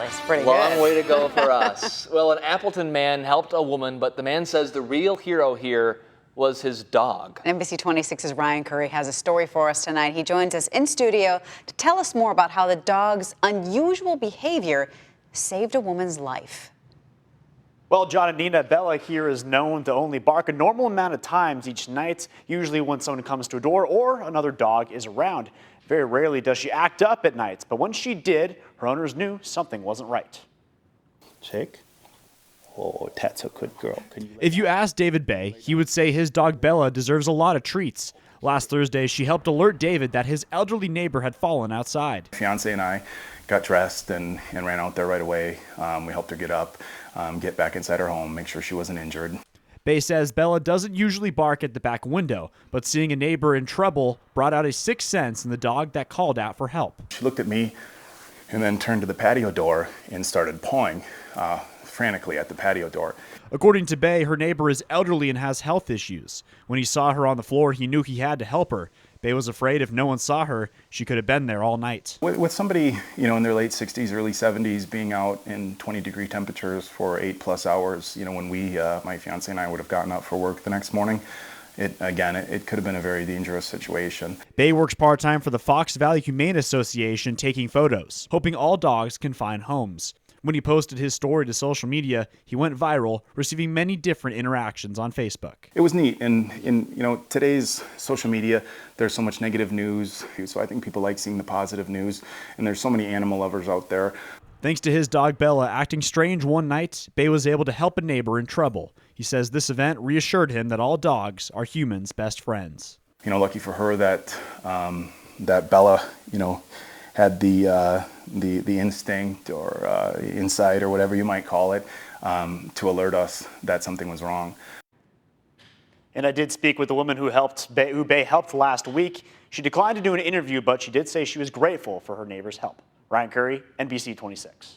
It's pretty Long good. way to go for us. Well, an Appleton man helped a woman, but the man says the real hero here was his dog. NBC 26's Ryan Curry has a story for us tonight. He joins us in studio to tell us more about how the dog's unusual behavior saved a woman's life. Well, John and Nina, Bella here is known to only bark a normal amount of times each night, usually when someone comes to a door or another dog is around. Very rarely does she act up at nights, but when she did, her owners knew something wasn't right. Check. Oh, that's a good girl. If you ask David Bay, he would say his dog Bella deserves a lot of treats. Last Thursday, she helped alert David that his elderly neighbor had fallen outside. Fiance and I got dressed and ran out there right away. We helped her get up, get back inside her home, make sure she wasn't injured. Bay says Bella doesn't usually bark at the back window, but seeing a neighbor in trouble brought out a sixth sense in the dog that called out for help. She looked at me and then turned to the patio door and started pawing frantically at the patio door. According to Bay, her neighbor is elderly and has health issues. When he saw her on the floor, he knew he had to help her. Bay was afraid if no one saw her, she could have been there all night. With somebody, in their late 60s, early 70s, being out in 20-degree temperatures for 8+ hours, when my fiance and I would have gotten up for work the next morning, it could have been a very dangerous situation. Bay works part-time for the Fox Valley Humane Association, taking photos, hoping all dogs can find homes. When he posted his story to social media, he went viral, receiving many different interactions on Facebook. It was neat, and in today's social media, there's so much negative news, so I think people like seeing the positive news, and there's so many animal lovers out there. Thanks to his dog Bella acting strange one night, Bay was able to help a neighbor in trouble. He says this event reassured him that all dogs are humans' best friends. Lucky for her that that Bella, had the instinct or insight or whatever you might call it to alert us that something was wrong. And I did speak with the woman who Bay helped last week. She declined to do an interview, but she did say she was grateful for her neighbor's help. Ryan Curry, NBC 26.